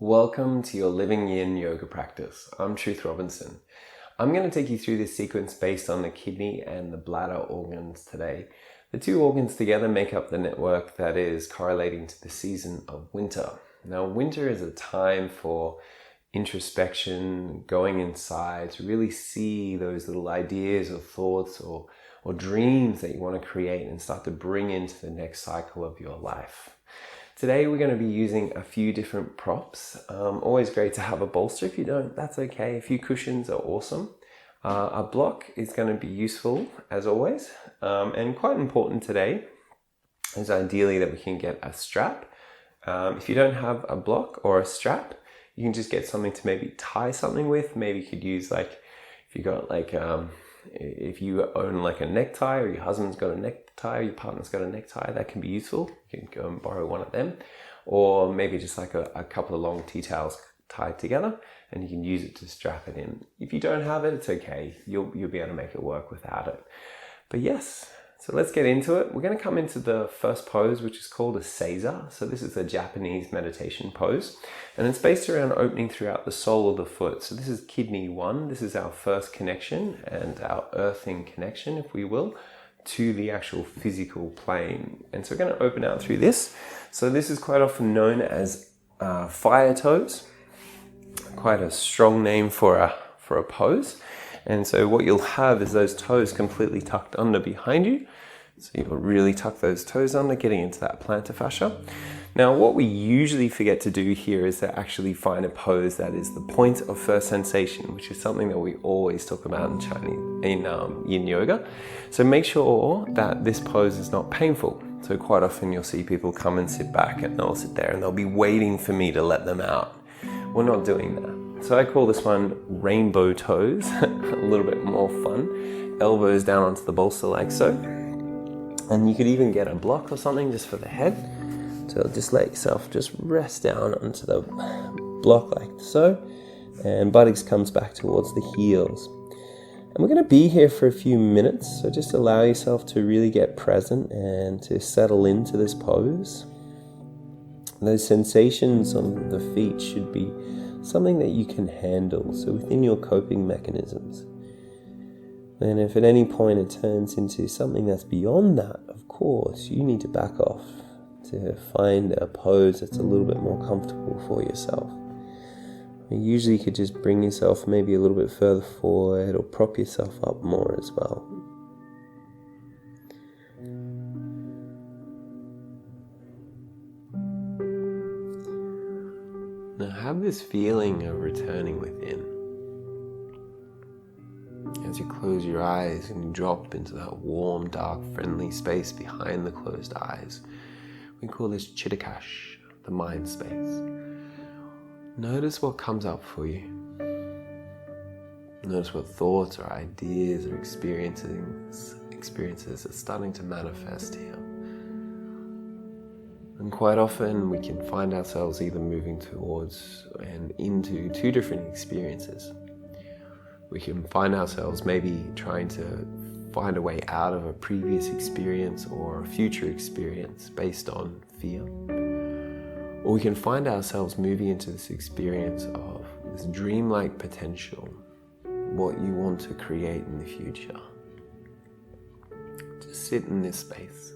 Welcome to your Living Yin yoga practice. I'm Truth Robinson. I'm going to take you through this sequence based on the kidney and the bladder organs today. The two organs together make up the network that is correlating to the season of winter. Now, winter is a time for introspection, going inside to really see those little ideas or thoughts or dreams that you want to create and start to bring into the next cycle of your life. Today we're going to be using a few different props. Always great to have a bolster. If you don't, that's okay. A few cushions are awesome. A block is going to be useful as always. And quite important today is ideally that we can get a strap. If you don't have a block or a strap, you can just get something to maybe tie something with. Maybe you could use if you own like a necktie, or your husband's got a necktie, or your partner's got a necktie, that can be useful. You can go and borrow one of them. Or maybe just like a couple of long tea towels tied together, and you can use it to strap it in. If you don't have it, it's okay. You'll be able to make it work without it. But yes, so let's get into it. We're going to come into the first pose, which is called a seiza. So this is a Japanese meditation pose, and it's based around opening throughout the sole of the foot. So this is kidney 1. This is our first connection and our earthing connection, if we will, to the actual physical plane. And so we're going to open out through this. So this is quite often known as fire toes. Quite a strong name for a pose. And so what you'll have is those toes completely tucked under behind you. So you'll really tuck those toes under, getting into that plantar fascia. Now, what we usually forget to do here is to actually find a pose that is the point of first sensation, which is something that we always talk about in Yin yoga. So make sure that this pose is not painful. So quite often you'll see people come and sit back, and they'll sit there and they'll be waiting for me to let them out. We're not doing that. So I call this one rainbow toes, a little bit more fun. Elbows down onto the bolster like so. And you could even get a block or something just for the head. So just let yourself just rest down onto the block like so. And buttocks comes back towards the heels. And we're going to be here for a few minutes. So just allow yourself to really get present and to settle into this pose. Those sensations on the feet should be something that you can handle, so within your coping mechanisms. And if at any point it turns into something that's beyond that, of course, you need to back off to find a pose that's a little bit more comfortable for yourself. Usually you could just bring yourself maybe a little bit further forward or prop yourself up more as well. Now have this feeling of returning within. As you close your eyes and you drop into that warm, dark, friendly space behind the closed eyes, we call this Chittakash, the mind space. Notice what comes up for you. Notice what thoughts or ideas or experiences are starting to manifest here. And quite often we can find ourselves either moving towards and into two different experiences. We can find ourselves maybe trying to find a way out of a previous experience or a future experience based on fear. Or we can find ourselves moving into this experience of this dreamlike potential, what you want to create in the future. Just sit in this space.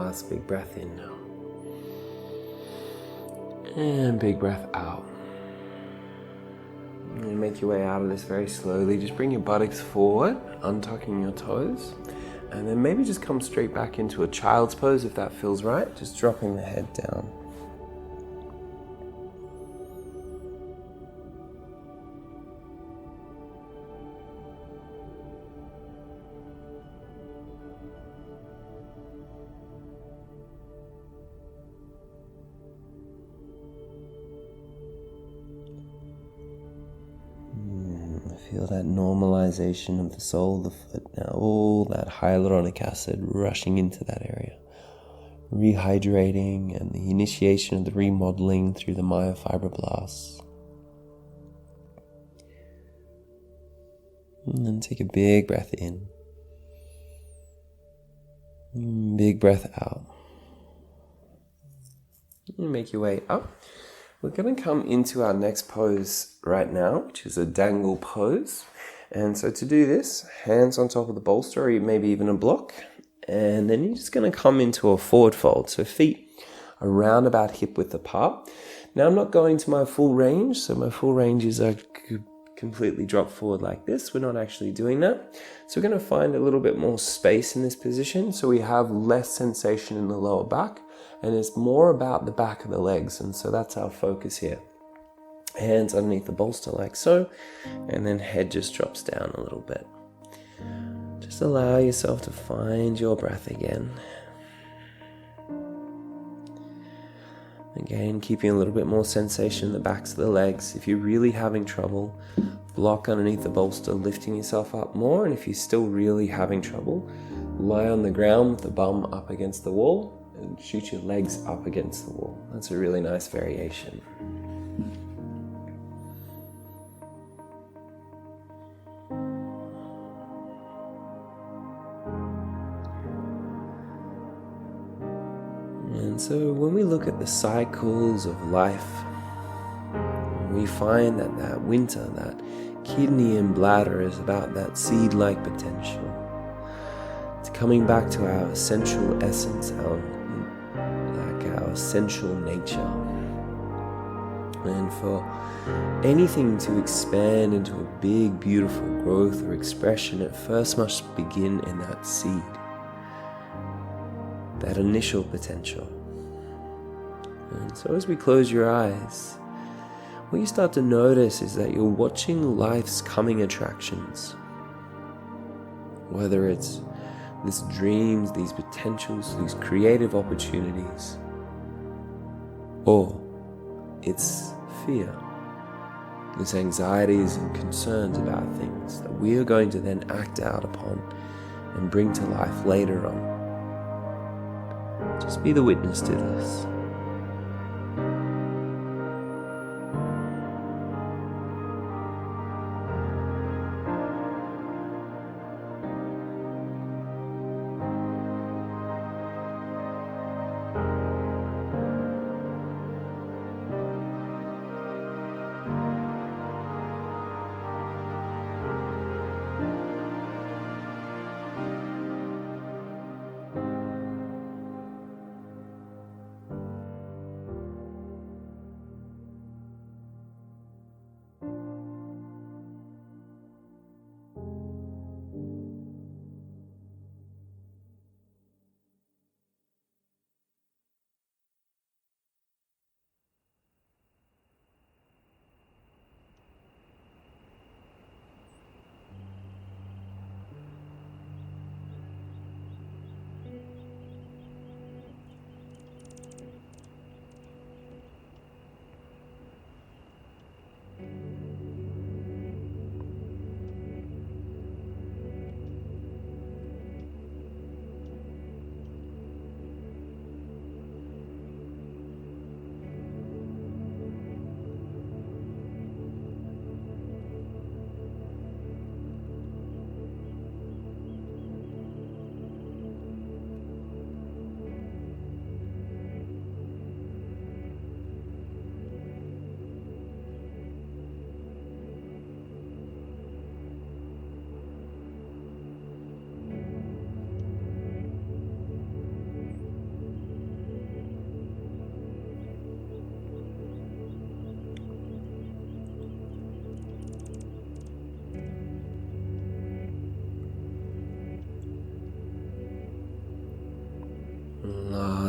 last big breath in now. And big breath out. And make your way out of this very slowly. Just bring your buttocks forward, untucking your toes. And then maybe just come straight back into a child's pose if that feels right. Just dropping the head down. Feel that normalization of the sole of the foot now, all that hyaluronic acid rushing into that area, rehydrating and the initiation of the remodeling through the myofibroblasts. And then take a big breath in, big breath out. And make your way up. We're going to come into our next pose right now, which is a dangle pose. And so to do this, hands on top of the bolster or maybe even a block. And then you're just going to come into a forward fold. So feet around about hip width apart. Now I'm not going to my full range. So my full range is a completely drop forward like this. We're not actually doing that. So we're going to find a little bit more space in this position. So we have less sensation in the lower back. And it's more about the back of the legs, and so that's our focus here. Hands underneath the bolster like so, and then head just drops down a little bit. Just allow yourself to find your breath again. Again, keeping a little bit more sensation in the backs of the legs. If you're really having trouble, block underneath the bolster, lifting yourself up more, and if you're still really having trouble, lie on the ground with the bum up against the wall, and shoot your legs up against the wall. That's a really nice variation. And so when we look at the cycles of life, we find that winter, that kidney and bladder is about that seed-like potential. It's coming back to our essential essence, our essential nature. And for anything to expand into a big, beautiful growth or expression, it first must begin in that seed, that initial potential. And so as we close your eyes, what you start to notice is that you're watching life's coming attractions. Whether it's these dreams, these potentials, these creative opportunities, or it's fear, it's anxieties and concerns about things that we are going to then act out upon and bring to life later on. Just be the witness to this.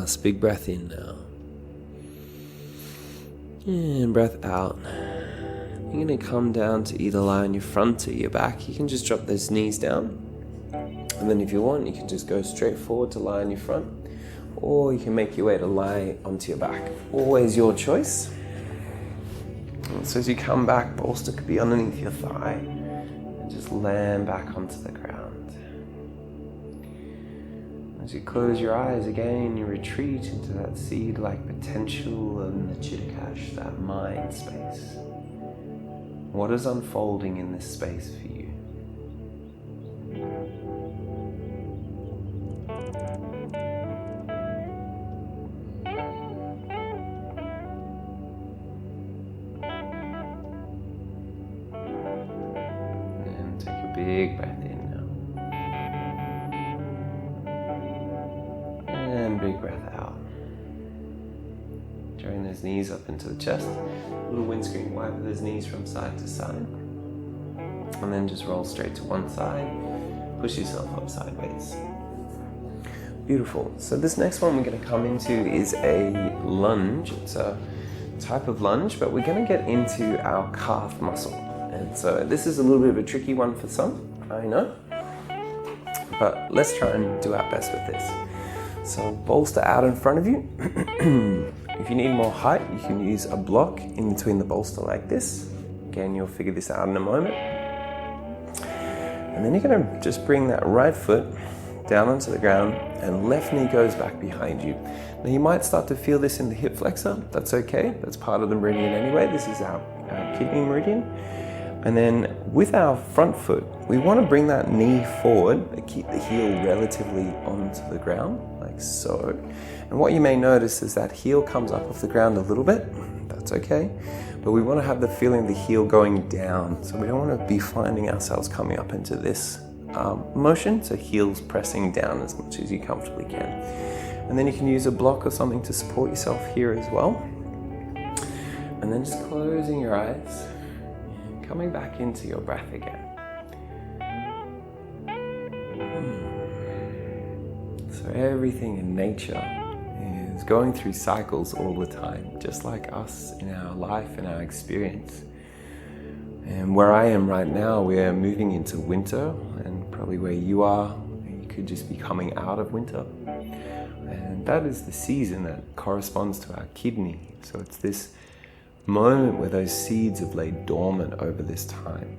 Last big breath in now. And breath out. You're going to come down to either lie on your front or your back. You can just drop those knees down. And then if you want, you can just go straight forward to lie on your front. Or you can make your way to lie onto your back. Always your choice. So as you come back, bolster could be underneath your thigh. And just land back onto the ground. As you close your eyes again, you retreat into that seed-like potential in the Chittakash, that mind space. What is unfolding in this space for you? And take a big breath in now. And big breath out. Drawing those knees up into the chest. A little windscreen wipe those knees from side to side. And then just roll straight to one side. Push yourself up sideways. Beautiful. So this next one we're going to come into is a lunge. It's a type of lunge, but we're going to get into our calf muscle. And so this is a little bit of a tricky one for some, I know. But let's try and do our best with this. So bolster out in front of you. If you need more height, you can use a block in between the bolster like this. Again, you'll figure this out in a moment. And then you're going to just bring that right foot down onto the ground and left knee goes back behind you. Now you might start to feel this in the hip flexor. That's okay. That's part of the meridian anyway. This is our kidney meridian. And then with our front foot, we want to bring that knee forward, but keep the heel relatively onto the ground, like so. And what you may notice is that heel comes up off the ground a little bit. That's okay. But we want to have the feeling of the heel going down. So we don't want to be finding ourselves coming up into this motion. So heels pressing down as much as you comfortably can. And then you can use a block or something to support yourself here as well. And then just closing your eyes. Coming back into your breath again. So everything in nature is going through cycles all the time, just like us in our life and our experience. And where I am right now, we're moving into winter, and probably where you are, you could just be coming out of winter. And that is the season that corresponds to our kidney. So it's this moment where those seeds have laid dormant over this time,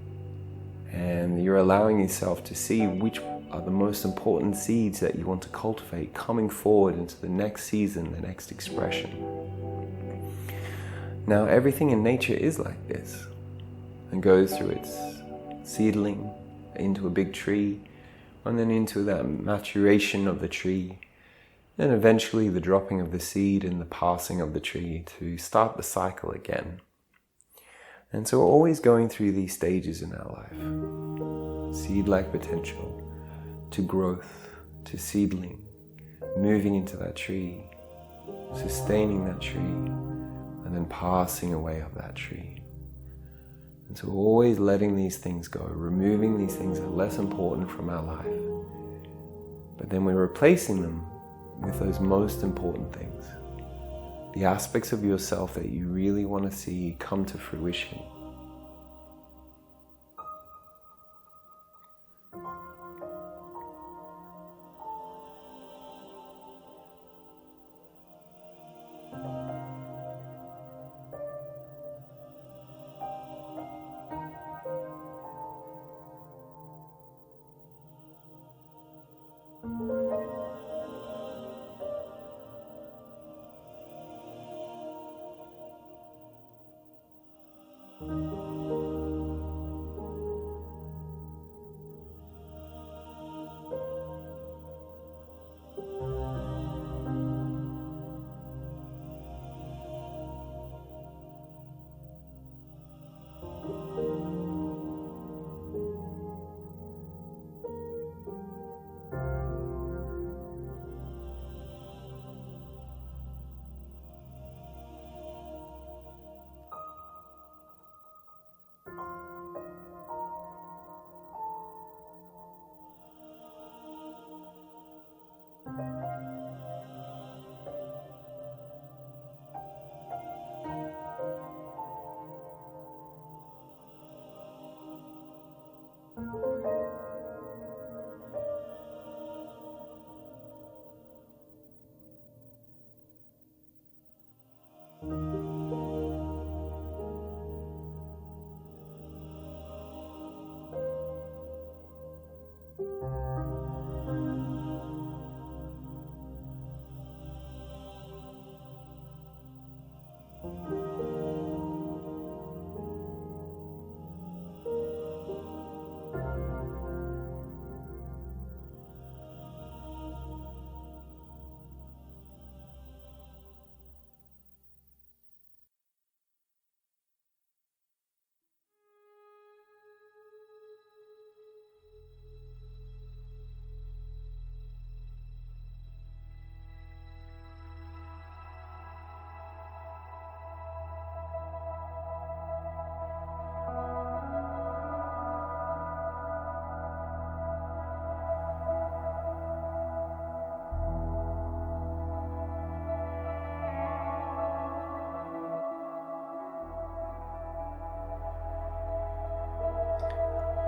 and you're allowing yourself to see which are the most important seeds that you want to cultivate coming forward into the next season, the next expression. Now everything in nature is like this and goes through its seedling into a big tree, and then into that maturation of the tree, and eventually the dropping of the seed and the passing of the tree to start the cycle again. And so we're always going through these stages in our life. Seed-like potential, to growth, to seedling, moving into that tree, sustaining that tree, and then passing away of that tree. And so we're always letting these things go, removing these things that are less important from our life. But then we're replacing them with those most important things, the aspects of yourself that you really want to see come to fruition.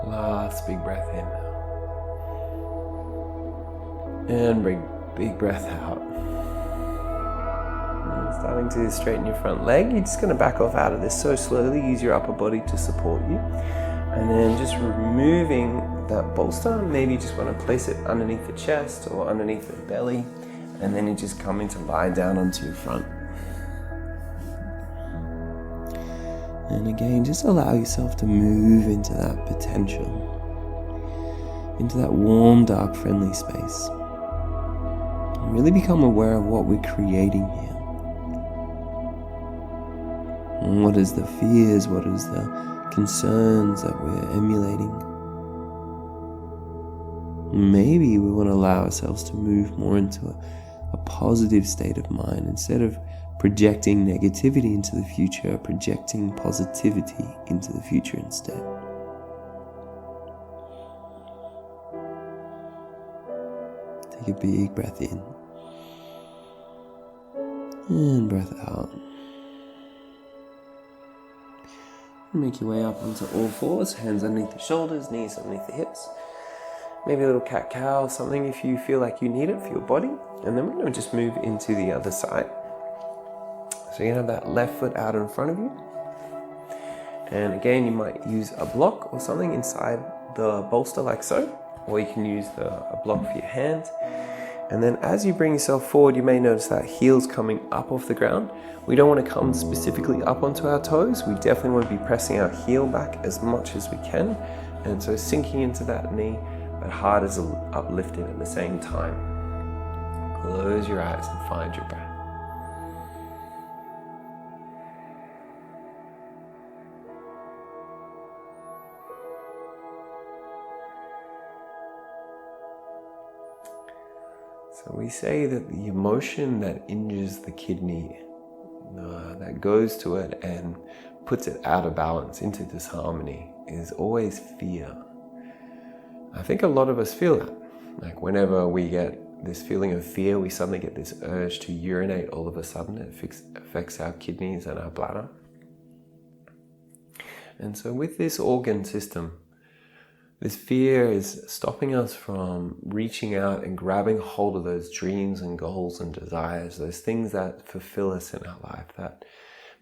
Last big breath in. And big breath out. And starting to straighten your front leg. You're just going to back off out of this so slowly. Use your upper body to support you. And then just removing that bolster. Maybe you just want to place it underneath the chest or underneath the belly. And then you just come into lie down onto your front. And again, just allow yourself to move into that potential, into that warm, dark, friendly space. And really become aware of what we're creating here. And what is the fears, what is the concerns that we're emulating. Maybe we want to allow ourselves to move more into a positive state of mind instead of projecting negativity into the future, projecting positivity into the future instead. Take a big breath in and breath out. Make your way up onto all fours, hands underneath the shoulders, knees underneath the hips. Maybe a little cat-cow, something if you feel like you need it for your body. And then we're going to just move into the other side. So you have that left foot out in front of you. And again, you might use a block or something inside the bolster like so. Or you can use a block for your hand. And then as you bring yourself forward, you may notice that heel's coming up off the ground. We don't want to come specifically up onto our toes. We definitely want to be pressing our heel back as much as we can. And so sinking into that knee, but heart is uplifted at the same time. Close your eyes and find your breath. So we say that the emotion that injures the kidney, that goes to it and puts it out of balance, into disharmony, is always fear. I think a lot of us feel that. Like whenever we get this feeling of fear, we suddenly get this urge to urinate all of a sudden. It affects our kidneys and our bladder. And so with this organ system, this fear is stopping us from reaching out and grabbing hold of those dreams and goals and desires, those things that fulfill us in our life, that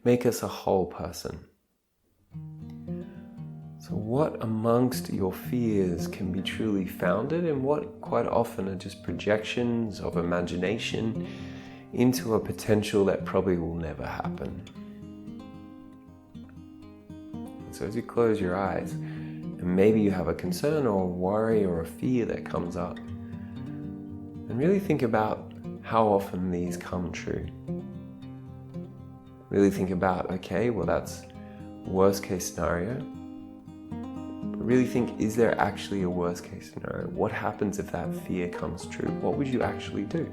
make us a whole person. So what amongst your fears can be truly founded, and what quite often are just projections of imagination into a potential that probably will never happen? So as you close your eyes, and maybe you have a concern or a worry or a fear that comes up, and really think about how often these come true. Really think about, okay, well that's worst case scenario. But really think, is there actually a worst case scenario? What happens if that fear comes true? What would you actually do?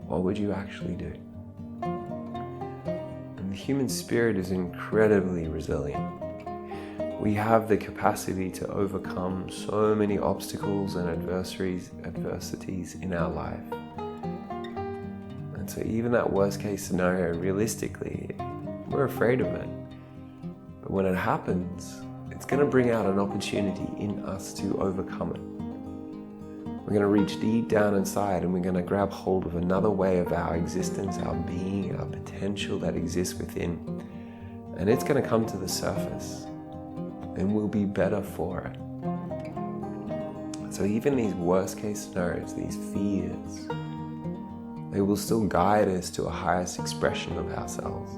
What would you actually do? And the human spirit is incredibly resilient. We have the capacity to overcome so many obstacles and adversities in our life. And so even that worst case scenario, realistically, we're afraid of it. But when it happens, it's going to bring out an opportunity in us to overcome it. We're going to reach deep down inside and we're going to grab hold of another way of our existence, our being, our potential that exists within. And it's going to come to the surface. And we'll be better for it. So even these worst case scenarios, these fears, they will still guide us to a highest expression of ourselves.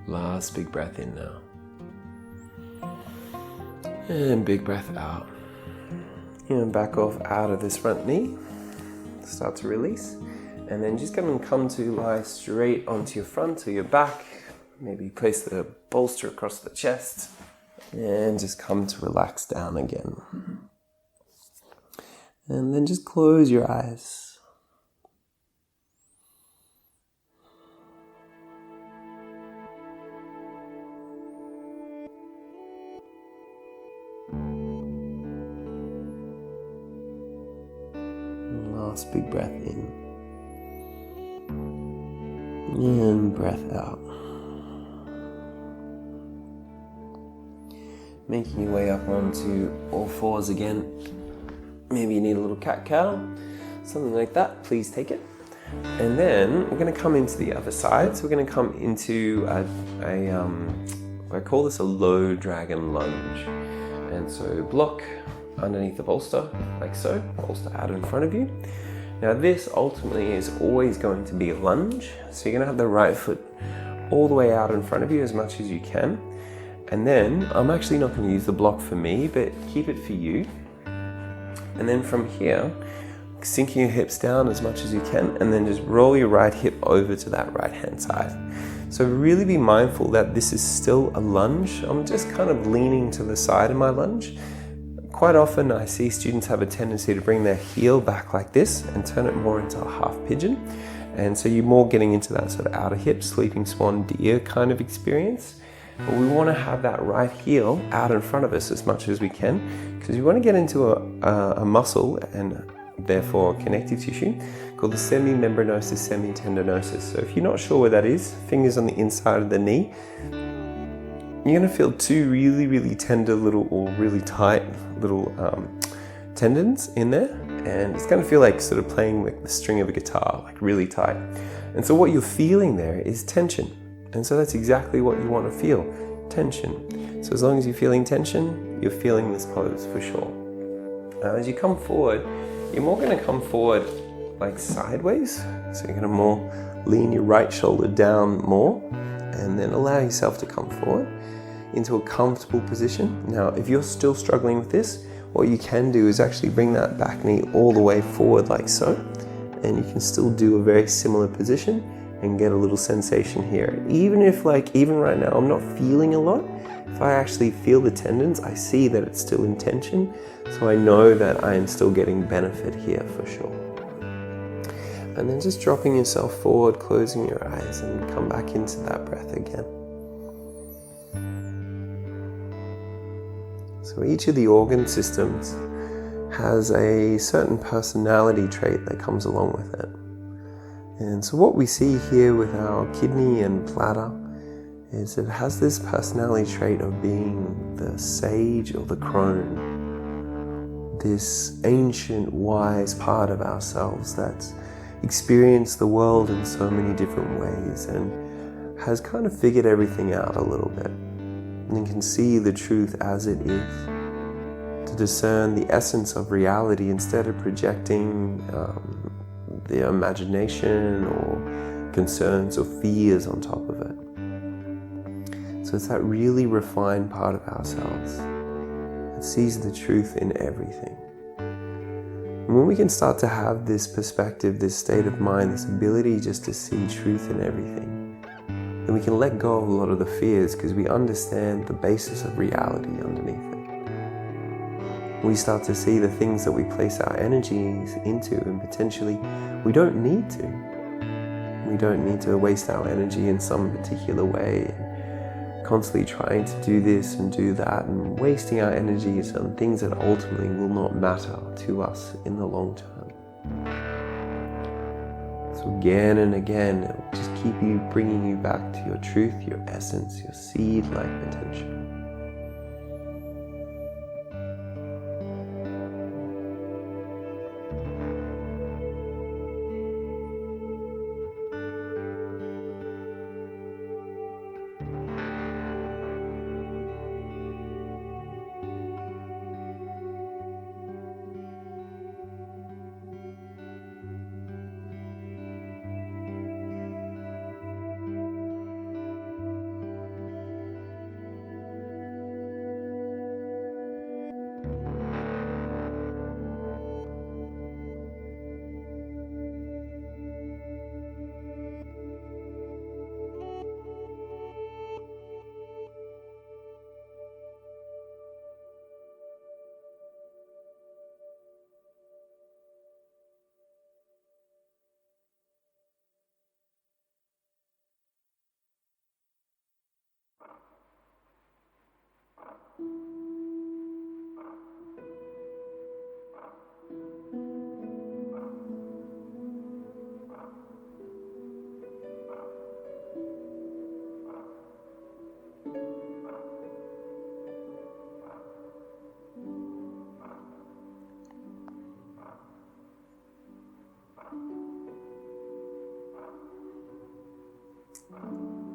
Last big breath in now. And big breath out. And back off out of this front knee. Start to release. And then just going to come to lie straight onto your front or your back. Maybe place the bolster across the chest. And just come to relax down again. And then just close your eyes. Last big breath in. And breath out. Making your way up onto all fours again. Maybe you need a little cat-cow, something like that. Please take it. And then we're going to come into the other side. So we're going to come into I call this a low Dragon Lunge. And so block underneath the bolster, like so, bolster out in front of you. Now this ultimately is always going to be a lunge. So you're going to have the right foot all the way out in front of you as much as you can. And then, I'm actually not going to use the block for me, but keep it for you. And then from here, sinking your hips down as much as you can, and then just roll your right hip over to that right hand side. So really be mindful that this is still a lunge. I'm just kind of leaning to the side of my lunge. Quite often I see students have a tendency to bring their heel back like this and turn it more into a half pigeon. And so you're more getting into that sort of outer hip, sleeping swan deer kind of experience. But we want to have that right heel out in front of us as much as we can, because we want to get into a muscle and therefore connective tissue called the semimembranosus semitendinosus. So if you're not sure where that is, fingers on the inside of the knee, you're going to feel two really, really tender little or really tight little tendons in there. And it's going to feel like sort of playing with the string of a guitar, like really tight. And so what you're feeling there is tension. And so that's exactly what you want to feel, tension. So as long as you're feeling tension, you're feeling this pose for sure. Now as you come forward, you're more going to come forward like sideways. So you're going to more lean your right shoulder down more, and then allow yourself to come forward into a comfortable position. Now, if you're still struggling with this, what you can do is actually bring that back knee all the way forward like so, and you can still do a very similar position and get a little sensation here. Even right now, I'm not feeling a lot. If I actually feel the tendons, I see that it's still in tension, so I know that I am still getting benefit here for sure. And then just dropping yourself forward, closing your eyes, and come back into that breath again. So each of the organ systems has a certain personality trait that comes along with it. And so what we see here with our kidney and bladder is it has this personality trait of being the sage or the crone, this ancient wise part of ourselves that's experienced the world in so many different ways and has kind of figured everything out a little bit and can see the truth as it is, to discern the essence of reality instead of projecting the imagination or concerns or fears on top of it. So it's that really refined part of ourselves that sees the truth in everything. And when we can start to have this perspective, this state of mind, this ability just to see truth in everything, then we can let go of a lot of the fears because we understand the basis of reality underneath it. We start to see the things that we place our energies into, and potentially we don't need to. We don't need to waste our energy in some particular way, constantly trying to do this and do that and wasting our energies on things that ultimately will not matter to us in the long term. So again and again, it will just keep you, bringing you back to your truth, your essence, your seed-like potential.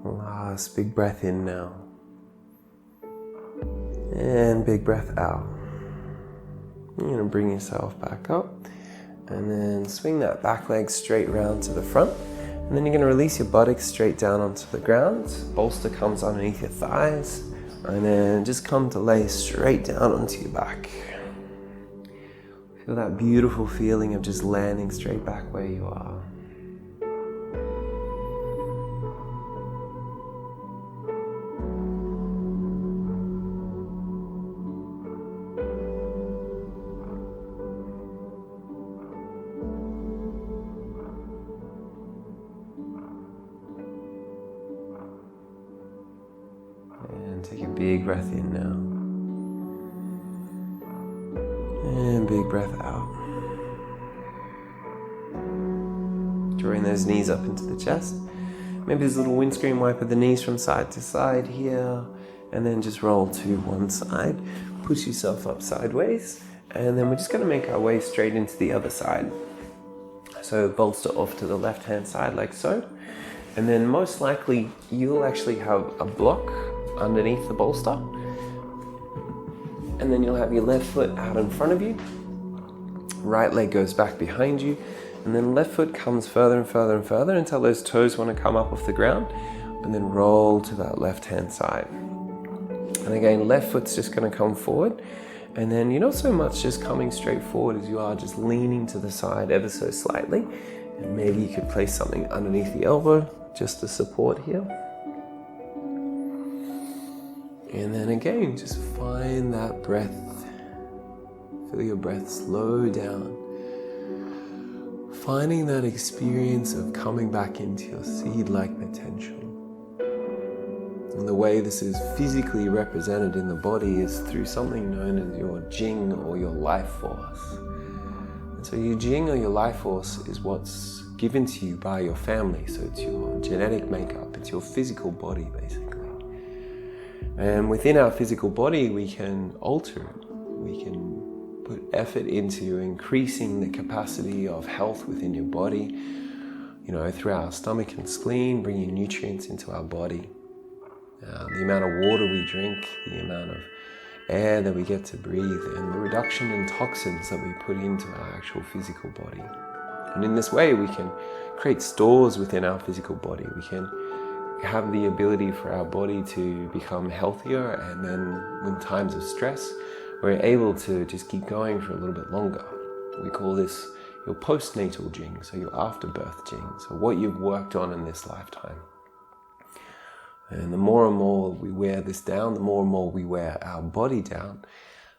Last big breath in now. And big breath out. You're going to bring yourself back up. And then swing that back leg straight round to the front. And then you're going to release your buttocks straight down onto the ground. Bolster comes underneath your thighs. And then just come to lay straight down onto your back. Feel that beautiful feeling of just landing straight back where you are. And take a big breath in now. And big breath out. Drawing those knees up into the chest. Maybe there's a little windscreen wipe of the knees from side to side here. And then just roll to one side. Push yourself up sideways. And then we're just going to make our way straight into the other side. So bolster off to the left hand side like so. And then most likely you'll actually have a block underneath the bolster. And then you'll have your left foot out in front of you. Right leg goes back behind you. And then left foot comes further and further and further until those toes want to come up off the ground. And then roll to that left hand side. And again, left foot's just going to come forward. And then you're not so much just coming straight forward as you are just leaning to the side ever so slightly. And maybe you could place something underneath the elbow just to support here. And then again, just find that breath. Feel your breath slow down. Finding that experience of coming back into your seed-like potential. And the way this is physically represented in the body is through something known as your YIN or your life force. And so your YIN or your life force is what's given to you by your family. So it's your genetic makeup, it's your physical body basically. And within our physical body, we can alter it. We can put effort into increasing the capacity of health within your body, through our stomach and spleen, bringing nutrients into our body. The amount of water we drink, the amount of air that we get to breathe, and the reduction in toxins that we put into our actual physical body. And in this way, we can create stores within our physical body. We can have the ability for our body to become healthier, and then in times of stress, we're able to just keep going for a little bit longer. We call this your postnatal YIN, so your afterbirth YIN, so what you've worked on in this lifetime. And the more and more we wear this down, the more and more we wear our body down,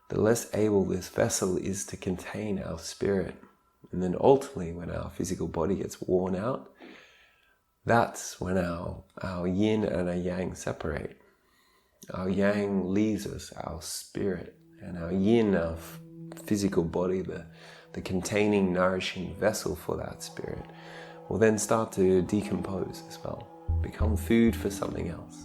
the less able this vessel is to contain our spirit. And then ultimately, when our physical body gets worn out, that's when our yin and our yang separate. Our yang leaves us, our spirit, and our yin, our physical body, the containing, nourishing vessel for that spirit, will then start to decompose as well, become food for something else.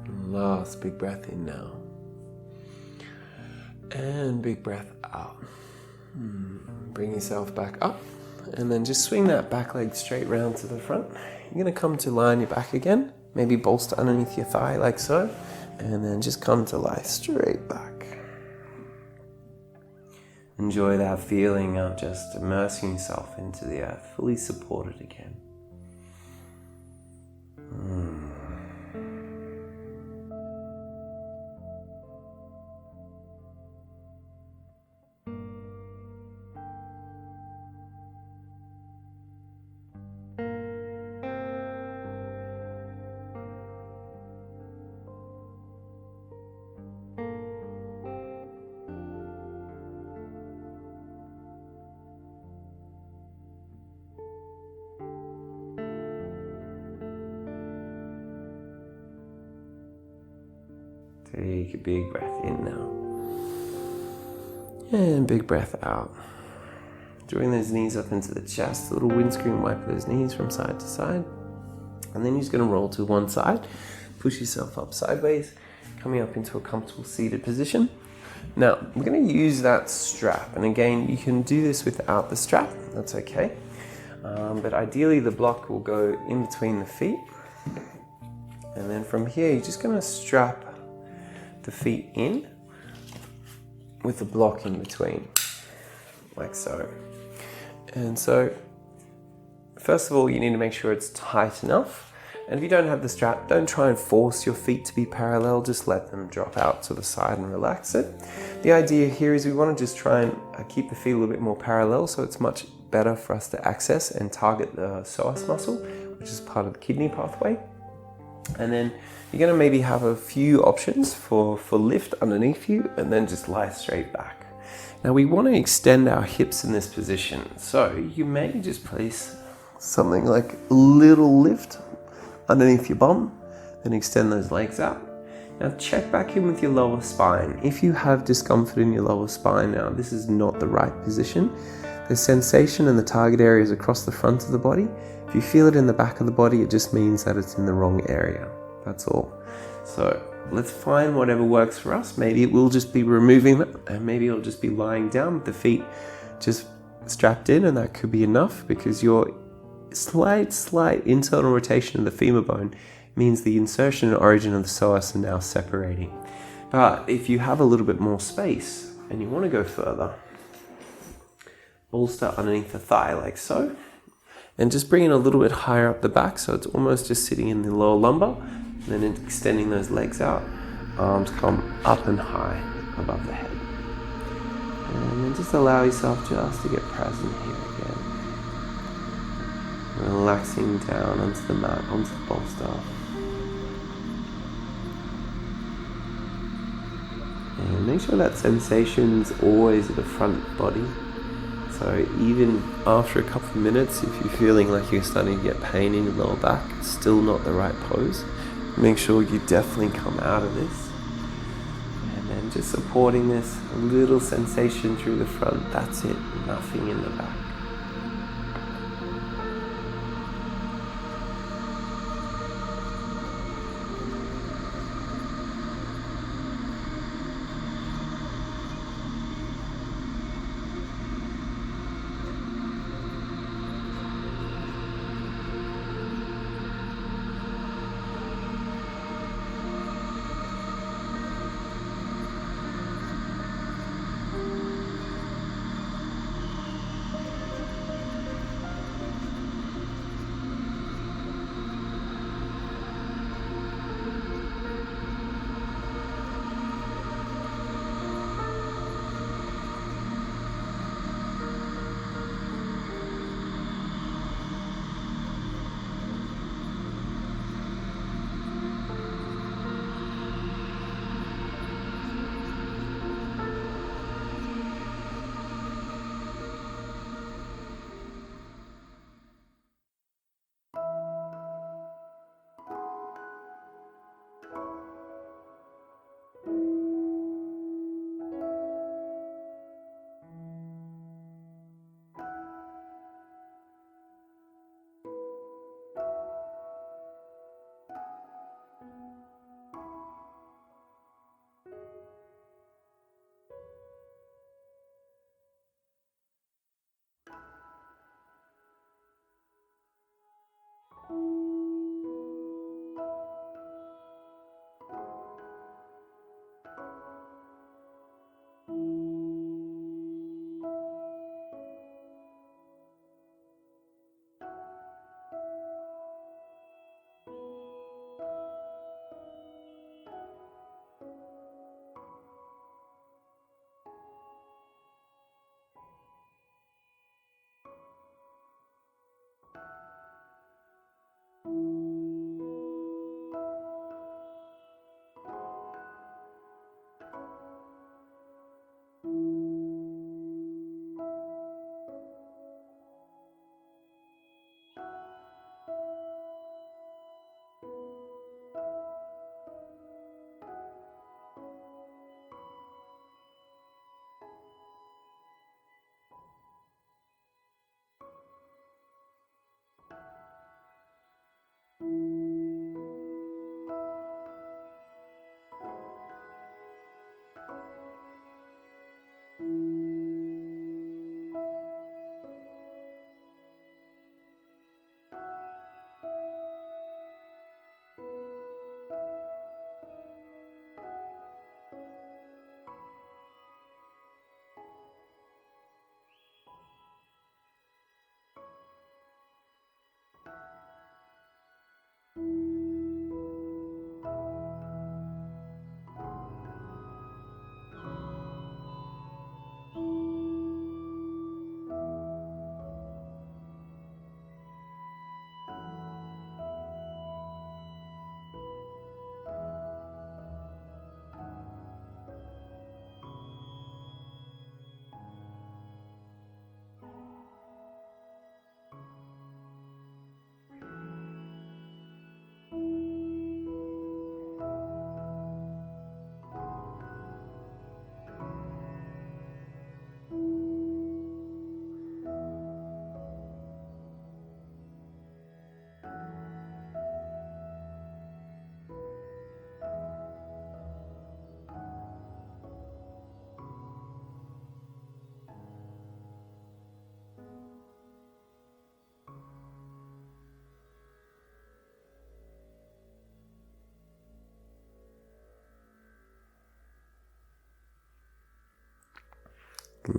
Last big breath in now. And big breath out. Bring yourself back up. And then just swing that back leg straight round to the front. You're going to come to lie on your back again. Maybe bolster underneath your thigh like so. And then just come to lie straight back. Enjoy that feeling of just immersing yourself into the earth, fully supported again. Take a big breath in now. And big breath out. Drawing those knees up into the chest, a little windscreen wipe those knees from side to side. And then you're just going to roll to one side. Push yourself up sideways, coming up into a comfortable seated position. Now, we're going to use that strap. And again, you can do this without the strap. That's okay. But ideally, the block will go in between the feet. And then from here, you're just going to strap the feet in with the block in between, like so. And so, first of all, you need to make sure it's tight enough. And if you don't have the strap, don't try and force your feet to be parallel, just let them drop out to the side and relax it. The idea here is we want to just try and keep the feet a little bit more parallel, so it's much better for us to access and target the psoas muscle, which is part of the kidney pathway. And then you're going to maybe have a few options for lift underneath you, and then just lie straight back. Now we want to extend our hips in this position, so you may just place something like a little lift underneath your bum, then extend those legs out. Now check back in with your lower spine. If you have discomfort in your lower spine now, this is not the right position. The sensation and the target area is across the front of the body. If you feel it in the back of the body, it just means that it's in the wrong area. That's all. So let's find whatever works for us. Maybe it will just be removing them, and maybe it'll just be lying down with the feet just strapped in, and that could be enough, because your slight internal rotation of the femur bone means the insertion and origin of the psoas are now separating. But if you have a little bit more space and you want to go further, bolster underneath the thigh like so. And just bring it a little bit higher up the back, so it's almost just sitting in the lower lumbar. And then extending those legs out, arms come up and high above the head. And then just allow yourself just to get present here again. Relaxing down onto the mat, onto the bolster. And make sure that sensation's always at the front body. So even after a couple of minutes, if you're feeling like you're starting to get pain in your lower back, it's still not the right pose. Make sure you definitely come out of this. And then just supporting this, a little sensation through the front, that's it, nothing in the back.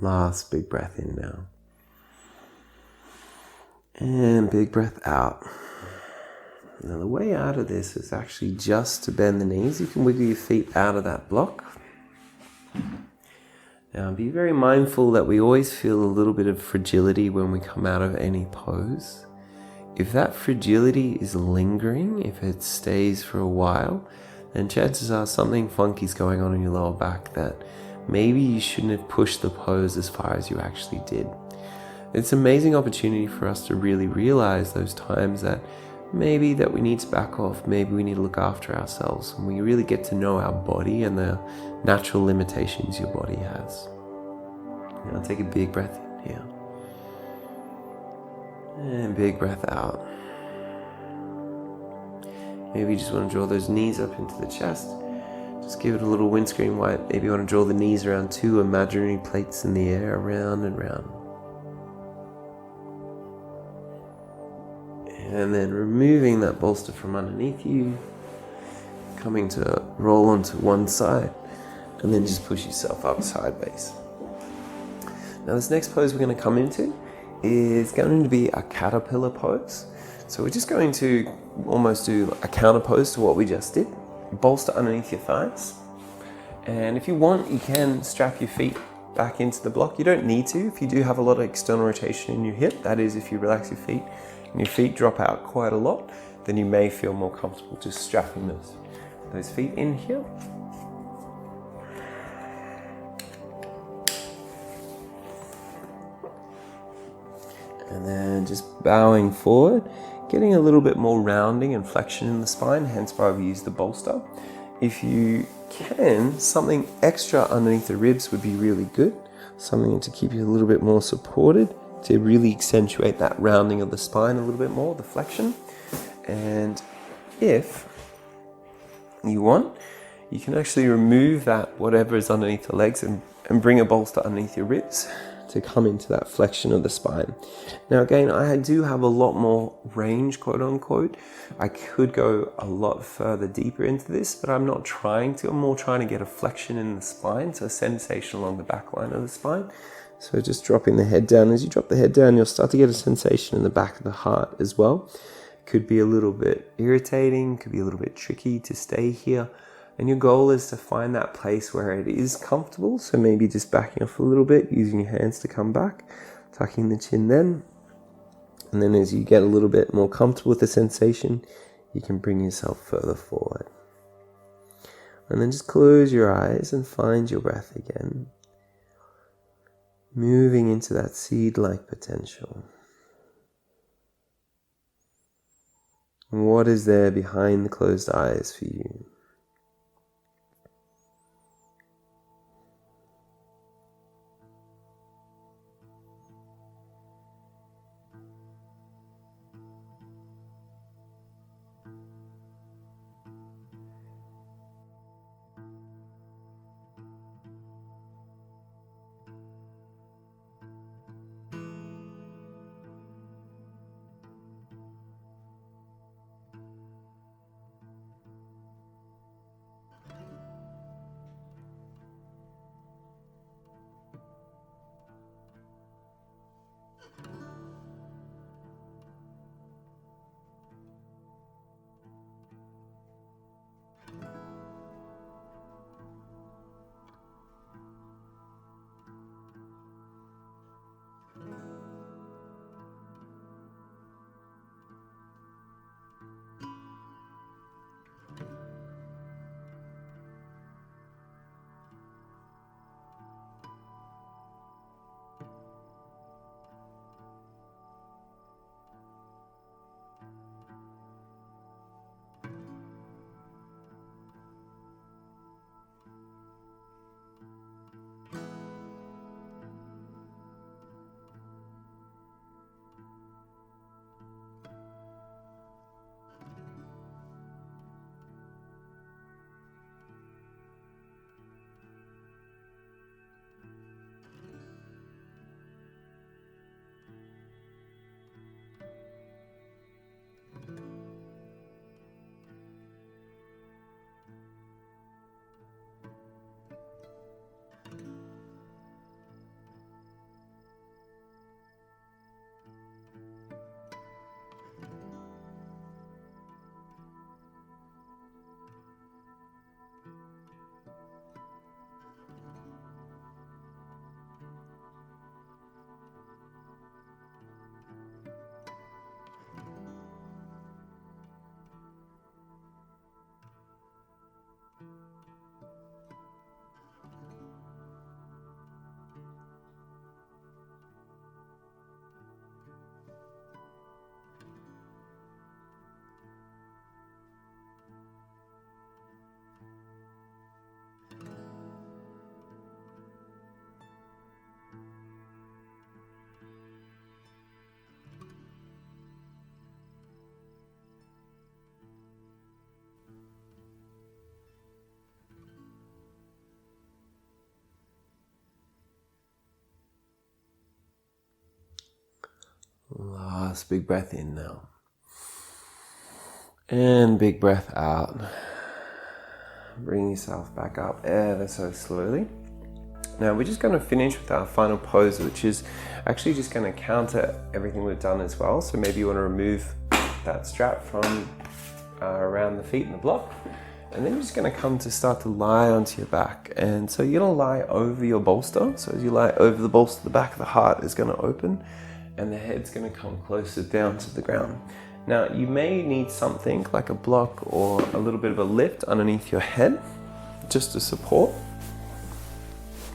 Last big breath in now. And big breath out. Now the way out of this is actually just to bend the knees. You can wiggle your feet out of that block. Now be very mindful that we always feel a little bit of fragility when we come out of any pose. If that fragility is lingering, if it stays for a while, then chances are something funky is going on in your lower back that maybe you shouldn't have pushed the pose as far as you actually did. It's an amazing opportunity for us to really realize those times that maybe that we need to back off, maybe we need to look after ourselves, and we really get to know our body and the natural limitations your body has. Now take a big breath in here. And big breath out. Maybe you just want to draw those knees up into the chest. Just give it a little windscreen wipe. Maybe you want to draw the knees around 2 imaginary plates in the air, around and round. And then removing that bolster from underneath you, coming to roll onto one side, and then just push yourself up sideways. Now this next pose we're going to come into is going to be a caterpillar pose. So we're just going to almost do a counter pose to what we just did. Bolster underneath your thighs, and if you want you can strap your feet back into the block. You don't need to if you do have a lot of external rotation in your hip. That is, if you relax your feet and your feet drop out quite a lot, then you may feel more comfortable just strapping those feet in here. And then just bowing forward, getting a little bit more rounding and flexion in the spine, hence why we use the bolster. If you can, something extra underneath the ribs would be really good. Something to keep you a little bit more supported, to really accentuate that rounding of the spine a little bit more, the flexion. And if you want, you can actually remove that whatever is underneath the legs and bring a bolster underneath your ribs to come into that flexion of the spine. Now again, I do have a lot more range, quote unquote. I could go a lot further deeper into this, but I'm not trying to. I'm more trying to get a flexion in the spine, so a sensation along the back line of the spine. So just dropping the head down. As you drop the head down, you'll start to get a sensation in the back of the heart as well. Could be a little bit irritating, could be a little bit tricky to stay here. And your goal is to find that place where it is comfortable. So maybe just backing off a little bit, using your hands to come back, tucking the chin then. And then as you get a little bit more comfortable with the sensation, you can bring yourself further forward. And then just close your eyes and find your breath again. Moving into that seed-like potential. And what is there behind the closed eyes for you? last big breath in now. And big breath out. Bring yourself back up ever so slowly. Now we're just going to finish with our final pose, which is actually just going to counter everything we've done as well. So maybe you want to remove that strap from around the feet and the block. And then you're just going to start to lie onto your back. And so you're going to lie over your bolster. So as you lie over the bolster, the back of the heart is going to open and the head's going to come closer down to the ground. Now you may need something like a block or a little bit of a lift underneath your head just to support.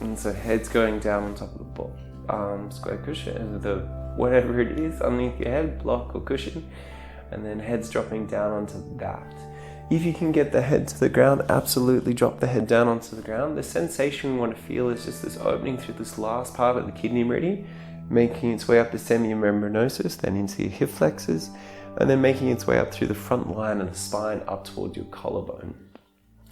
And so head's going down on top of the square cushion, whatever it is underneath your head, block or cushion, and then head's dropping down onto that. If you can get the head to the ground, absolutely drop the head down onto the ground. The sensation you want to feel is just this opening through this last part of the kidney meridian, making its way up the semimembranosus, then into your hip flexors, and then making its way up through the front line of the spine up towards your collarbone.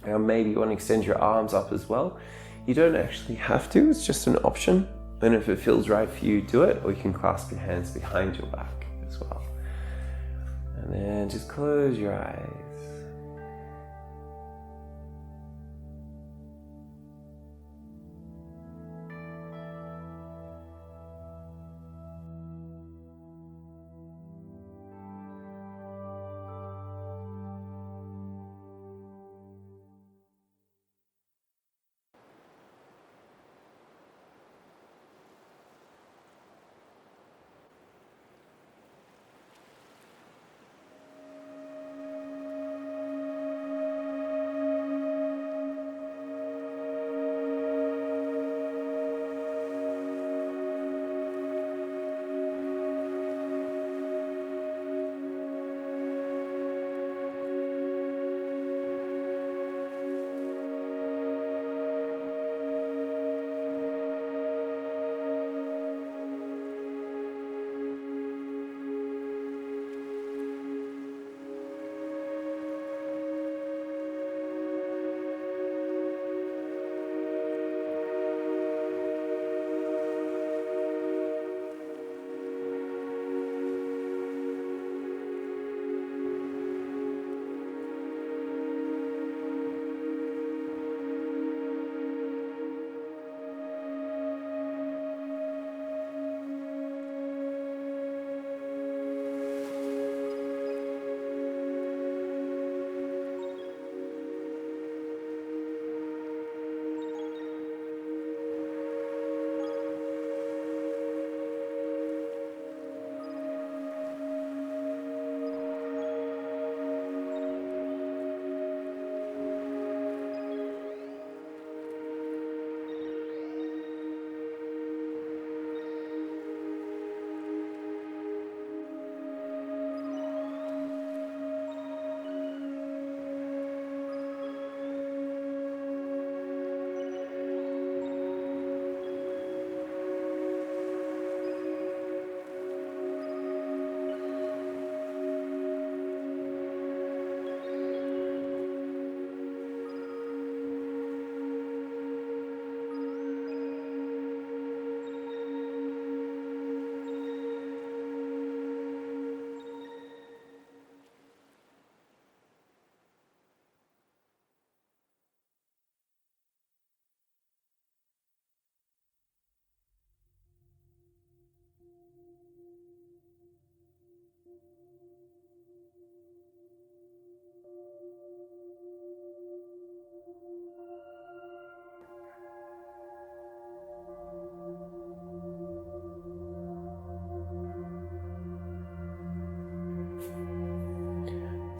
Now maybe you want to extend your arms up as well. You don't actually have to, it's just an option. And if it feels right for you, do it, or you can clasp your hands behind your back as well. And then just close your eyes.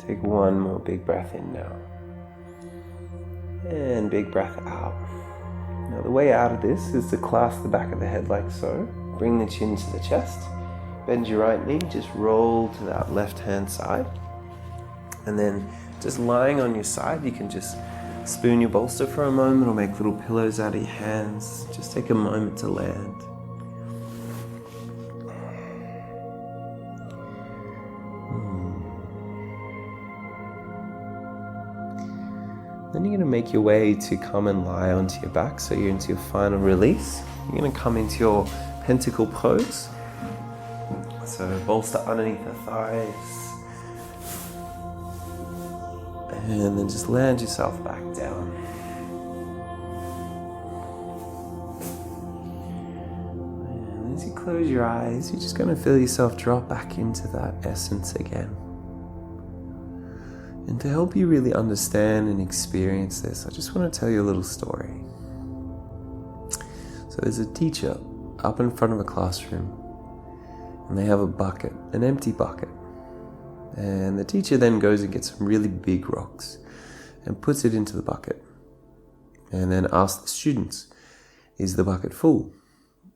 Take one more big breath in now. And big breath out. Now the way out of this is to clasp the back of the head like so. Bring the chin to the chest. Bend your right knee, just roll to that left hand side. And then just lying on your side, you can just spoon your bolster for a moment or make little pillows out of your hands. Just take a moment to land. Then you're going to make your way to come and lie onto your back, so you're into your final release. You're going to come into your Tentacle Pose. So bolster underneath the thighs. And then just land yourself back down. And as you close your eyes, you're just going to feel yourself drop back into that essence again. And to help you really understand and experience this, I just want to tell you a little story. So there's a teacher up in front of a classroom, and they have a bucket, an empty bucket. And the teacher then goes and gets some really big rocks and puts it into the bucket. And then asks the students, is the bucket full?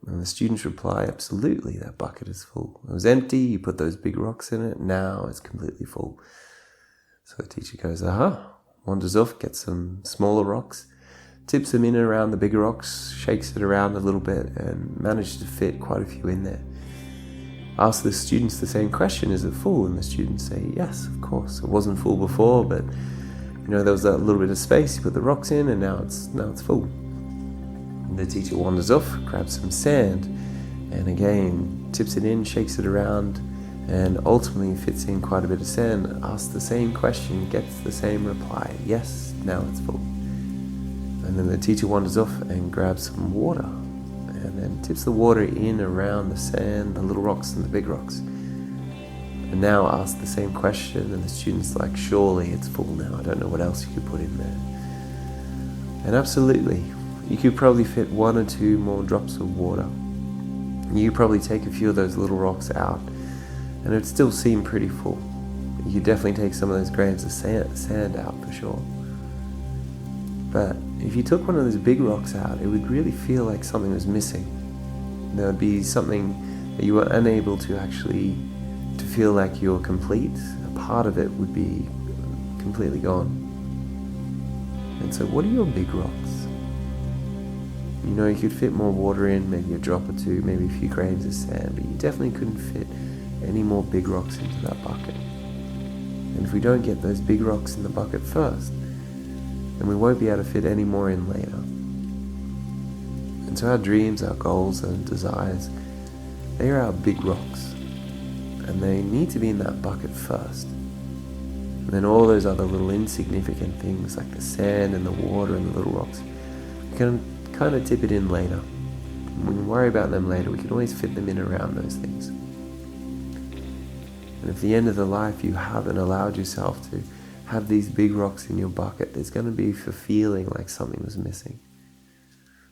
And the students reply, absolutely, that bucket is full. It was empty, you put those big rocks in it, now it's completely full. So the teacher goes, wanders off, gets some smaller rocks, tips them in and around the bigger rocks, shakes it around a little bit, and manages to fit quite a few in there. Ask the students the same question, is it full? And the students say, yes, of course. It wasn't full before, but there was that little bit of space, you put the rocks in, and now it's full. And the teacher wanders off, grabs some sand, and again, tips it in, shakes it around, and ultimately fits in quite a bit of sand, asks the same question, gets the same reply, yes, now it's full. And then the teacher wanders off and grabs some water, and then tips the water in around the sand, the little rocks and the big rocks. And now asks the same question, and the student's like, surely it's full now, I don't know what else you could put in there. And absolutely, you could probably fit 1 or 2 more drops of water. You could probably take a few of those little rocks out, and it would still seem pretty full. You could definitely take some of those grains of sand out for sure. But if you took one of those big rocks out, it would really feel like something was missing. There would be something that you were unable to actually feel like you're complete. A part of it would be completely gone. And so what are your big rocks? You could fit more water in, maybe a drop or 2, maybe a few grains of sand, but you definitely couldn't fit any more big rocks into that bucket. And if we don't get those big rocks in the bucket first, then we won't be able to fit any more in later. And so our dreams, our goals, and desires, they are our big rocks. And they need to be in that bucket first. And then all those other little insignificant things like the sand and the water and the little rocks, we can kind of tip it in later. And we can worry about them later. We can always fit them in around those things. And if at the end of the life you haven't allowed yourself to have these big rocks in your bucket, there's going to be a feeling like something was missing.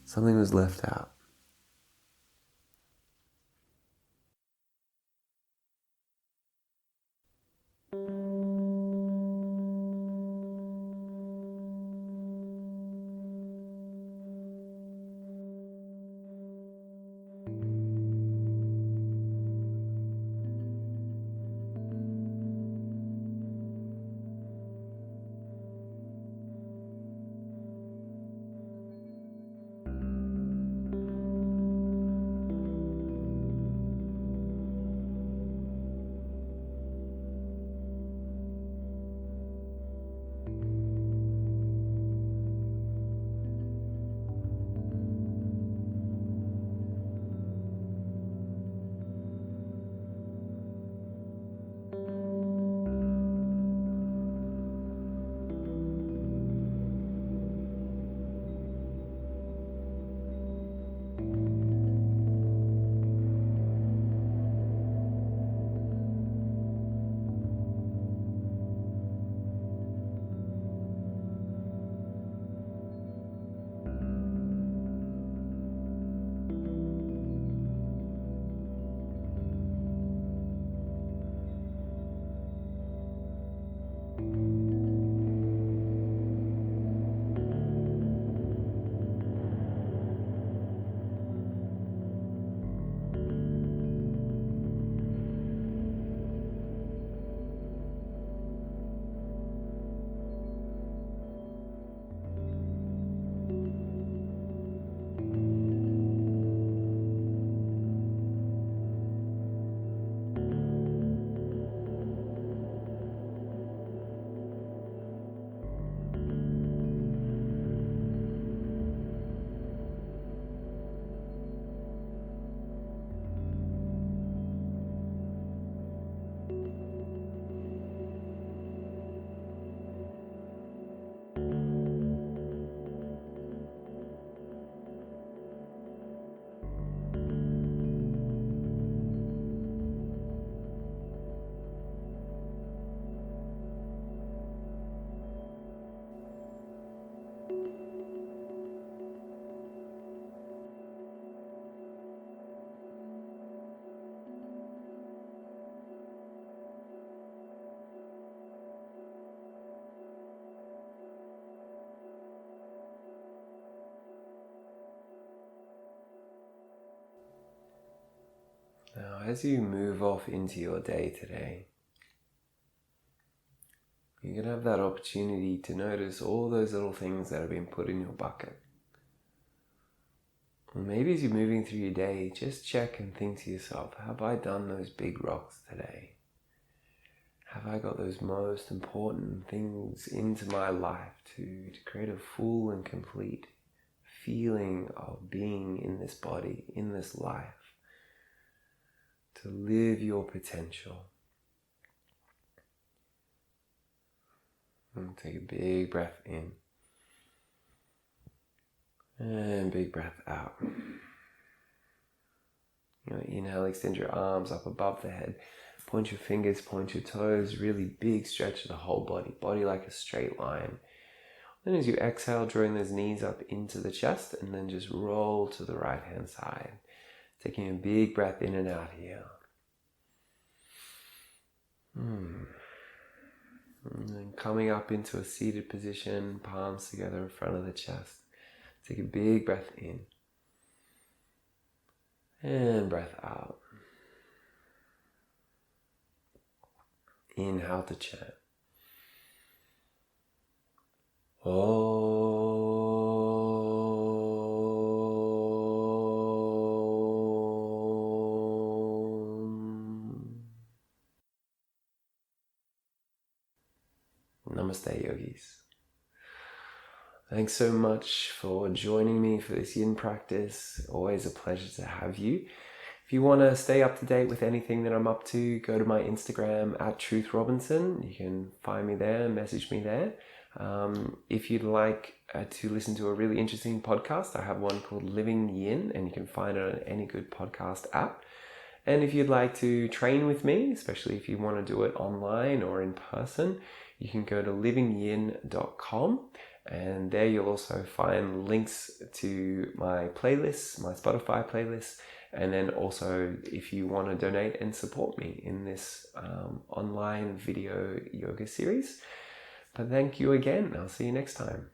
Something was left out. Now, as you move off into your day today, you're going to have that opportunity to notice all those little things that have been put in your bucket. Or maybe as you're moving through your day, just check and think to yourself, have I done those big rocks today? Have I got those most important things into my life to create a full and complete feeling of being in this body, in this life, to live your potential? And take a big breath in and big breath out. Inhale, extend your arms up above the head. Point your fingers, point your toes, really big stretch of the whole body like a straight line. Then as you exhale, drawing those knees up into the chest, and then just roll to the right hand side. Taking a big breath in and out here. And then coming up into a seated position, palms together in front of the chest. Take a big breath in. And breath out. Inhale to chant. Namaste, yogis. Thanks so much for joining me for this yin practice. Always a pleasure to have you. If you want to stay up to date with anything that I'm up to, go to my Instagram @TruthRobinson. You can find me there, message me there. If you'd like to listen to a really interesting podcast, I have one called Living YIN, and you can find it on any good podcast app. And if you'd like to train with me, especially if you want to do it online or in person, you can go to livingyin.com. And there you'll also find links to my playlists, my Spotify playlists. And then also if you want to donate and support me in this online video yoga series. But thank you again. I'll see you next time.